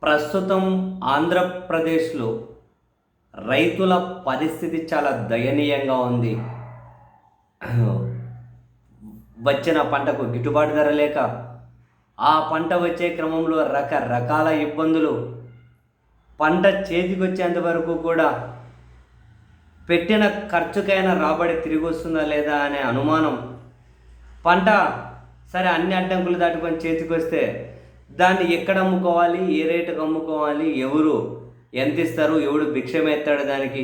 ప్రస్తుతం ఆంధ్రప్రదేశ్లో రైతుల పరిస్థితి చాలా దయనీయంగా ఉంది. వచ్చిన పంటకు గిట్టుబాటు ధర లేక, ఆ పంట వచ్చే క్రమంలో రకరకాల ఇబ్బందులు, పంట చేతికొచ్చేంత వరకు కూడా పెట్టిన ఖర్చుకైనా రాబడి తిరిగి వస్తుందా లేదా అనే అనుమానం. పంట సరే అన్ని అడ్డంకులు దాటుకొని చేతికొస్తే దాన్ని ఎక్కడ అమ్ముకోవాలి, ఏ రేటుకు అమ్ముకోవాలి, ఎవరు ఎంత ఇస్తారు, ఎవడు భిక్షం ఎత్తాడు, దానికి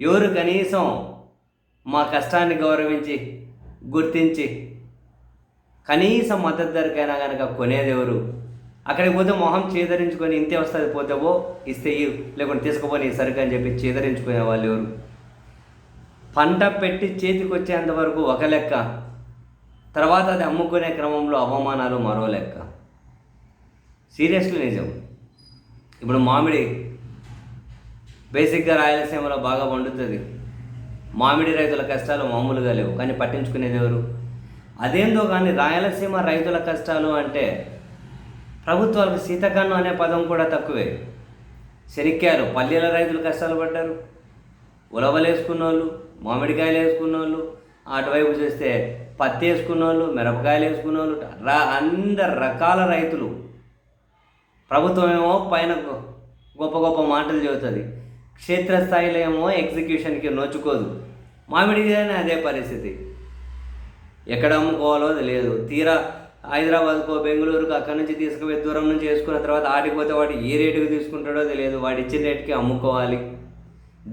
ఎవరు కనీసం మా కష్టాన్ని గౌరవించి గుర్తించి కనీసం మద్దతు ధరకైనా కనుక కొనేది ఎవరు? అక్కడికి పోతే మొహం చేదరించుకొని ఇంతే వస్తుంది, పోతేవో ఇస్తే లేకుంటే తీసుకుపోని సరుకు అని చెప్పి చేదరించుకునే వాళ్ళు ఎవరు? పంట పెట్టి చేతికి వచ్చేంతవరకు ఒక లెక్క, తర్వాత అది అమ్ముకునే క్రమంలో అవమానాలు మరో లెక్క. సీరియస్లీ నిజం. ఇప్పుడు మామిడి బేసిక్గా రాయలసీమలో బాగా పండుతుంది. మామిడి రైతుల కష్టాలు మామూలుగా లేవు, కానీ పట్టించుకునేది ఎవరు? అదేందో కానీ రాయలసీమ రైతుల కష్టాలు అంటే ప్రభుత్వాలకు శీతకన్ను అనే పదం కూడా తక్కువే. శనిక్కాయలు పల్లెల రైతులు కష్టాలు పడ్డారు. ఉలవలు వేసుకున్న వాళ్ళు, మామిడికాయలు వేసుకున్న వాళ్ళు, అటువైపు చూస్తే పత్తి వేసుకున్న వాళ్ళు, మిరపకాయలు వేసుకున్న వాళ్ళు, అందరు రకాల రైతులు. ప్రభుత్వం ఏమో పైన గొప్ప గొప్ప మాటలు చెబుతుంది, క్షేత్రస్థాయిలో ఏమో ఎగ్జిక్యూషన్కి నోచుకోదు. మామిడికాయనే అదే పరిస్థితి. ఎక్కడ అమ్ముకోవాలో తెలియదు. తీరా హైదరాబాద్కో బెంగళూరుకు అక్కడి నుంచి తీసుకుపోయి దూరం నుంచి వేసుకున్న తర్వాత ఆడికి పోతే వాడు ఏ రేటుకి తీసుకుంటాడో తెలియదు. వాడు ఇచ్చిన రేటుకి అమ్ముకోవాలి.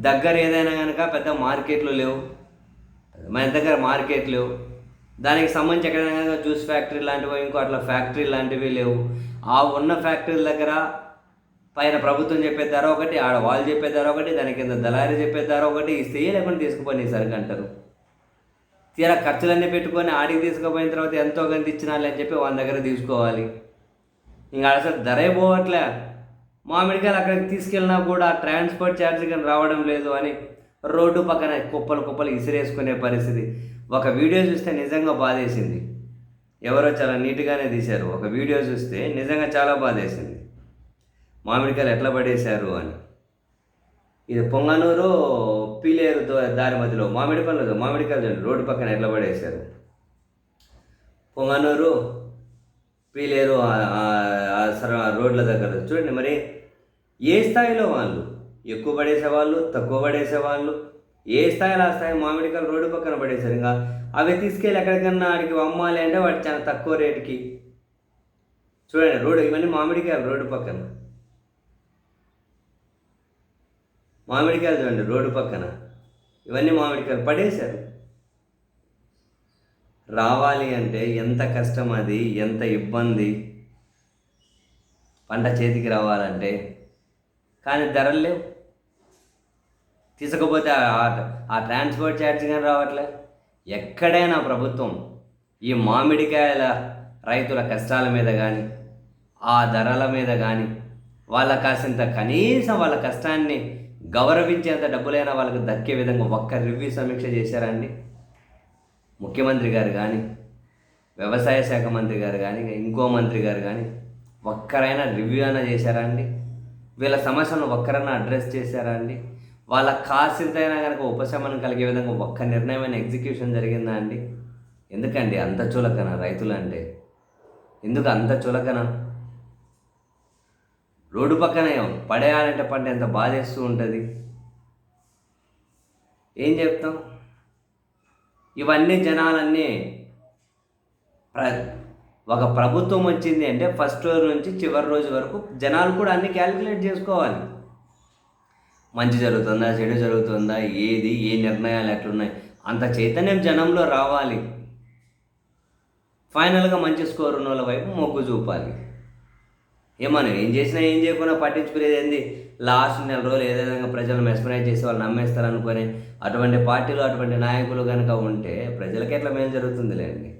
దగ్గర ఏదైనా కనుక పెద్ద మార్కెట్లు లేవు, మన దగ్గర మార్కెట్ లేవు. దానికి సంబంధించి ఎక్కడైనా కనుక జ్యూస్ ఫ్యాక్టరీ లాంటివి, ఇంకో అట్లా ఫ్యాక్టరీ లాంటివి లేవు. ఆ ఉన్న ఫ్యాక్టరీల దగ్గర పైన ప్రభుత్వం చెప్పే ధర ఒకటి, ఆడ వాళ్ళు చెప్పే ధర ఒకటి, దాని కింద దళారీ చెప్పే ధర ఒకటి, ఇస్తే లేకుండా తీసుకుపోయి సరుకు అంటారు. తీరా ఖర్చులన్నీ పెట్టుకొని ఆడికి తీసుకుపోయిన తర్వాత ఎంతో గంత ఇచ్చినాలి అని చెప్పి వాళ్ళ దగ్గర తీసుకోవాలి. ఇంకా అసలు ధరే పోవట్లే. మామిడికాయలు అక్కడికి తీసుకెళ్ళినా కూడా ట్రాన్స్పోర్ట్ ఛార్జ్ కానీ రావడం లేదు అని రోడ్డు పక్కన కుప్పలు ఇసిరేసుకునే పరిస్థితి. ఒక వీడియో చూస్తే నిజంగా బాధేసింది. ఎవరో చాలా నీట్గానే తీశారు. ఒక వీడియో చూస్తే నిజంగా చాలా బాధేసింది. మామిడికాయలు ఎట్లా పడేశారు అని. ఇది పొంగనూరు పీలేరు దారి మధ్యలో మామిడికాయలు రోడ్డు పక్కన ఎట్లా పడేశారు. పొంగనూరు పీలేరు రోడ్ల దగ్గర చూడండి. మరి ఏ స్థాయిలో వాళ్ళు ఎక్కువ పడేసేవాళ్ళు, తక్కువ పడేసేవాళ్ళు, ఏ స్థాయిలో ఆ స్థాయి మామిడికాయలు రోడ్డు పక్కన పడేశారు. ఇంకా అవి తీసుకెళ్ళి ఎక్కడికన్నా ఆడికి అమ్మాలి అంటే వాటి చాలా తక్కువ రేటుకి. చూడండి ఇవన్నీ మామిడికాయలు రోడ్డు పక్కన, మామిడికాయలు చూడండి రోడ్డు పక్కన, ఇవన్నీ మామిడికాయలు పడేశారు. రావాలి అంటే ఎంత కష్టం, అది ఎంత ఇబ్బంది పంట చేతికి రావాలంటే. కానీ ధరలు లేవు. తీసుకపోతే ఆ ట్రాన్స్పోర్ట్ ఛార్జ్ కానీ రావట్లే. ఎక్కడైనా ప్రభుత్వం ఈ మామిడికాయల రైతుల కష్టాల మీద కానీ, ఆ ధరల మీద కానీ, వాళ్ళ కాసింత కనీసం వాళ్ళ కష్టాన్ని గౌరవించేంత డబ్బులైనా వాళ్ళకి దక్కే విధంగా ఒక్క రివ్యూ సమీక్ష చేశారండి? ముఖ్యమంత్రి గారు కానీ, వ్యవసాయ శాఖ మంత్రి గారు కానీ, ఇంకో మంత్రి గారు కానీ ఒక్కరైనా రివ్యూ అయినా చేశారా అండి? వీళ్ళ సమస్యలను ఒక్కరైనా అడ్రస్ చేశారా అండి? వాళ్ళ కాసింతైనా కనుక ఉపశమనం కలిగే విధంగా ఒక్క నిర్ణయమైన ఎగ్జిక్యూషన్ జరిగిందా అండి? ఎందుకండి అంత చులకన రైతులు అంటే? ఎందుకు అంత చులకన? రోడ్డు పక్కన పడేయాలంటే పంట ఎంత బాధేస్తూ ఉంటుంది. ఏం చెప్తాం? ఇవన్నీ జనాలన్నీ ఒక ప్రభుత్వం వచ్చింది అంటే ఫస్ట్ రోజు నుంచి చివరి రోజు వరకు జనాలు కూడా అన్నీ క్యాలిక్యులేట్ చేసుకోవాలి. మంచి జరుగుతుందా, చెడు జరుగుతుందా, ఏ నిర్ణయాలు ఎట్లున్నాయి, అంత చైతన్యం జనంలో రావాలి. ఫైనల్గా మంచి స్కోర్ ఉన్న వాళ్ళ వైపు మొగ్గు చూపాలి. ఏమన్నా ఏం చేసినా ఏం చేయకుండా పట్టించుకునేది ఏంది? లాస్ట్ నెల రోజులు ఏదో విధంగా ప్రజలను మెస్మరైజ్ చేసి వాళ్ళు నమ్మేస్తారనుకొని అటువంటి పార్టీలు, అటువంటి నాయకులు కనుక ఉంటే ప్రజలకి ఎట్లా మేలు జరుగుతుందిలేండి.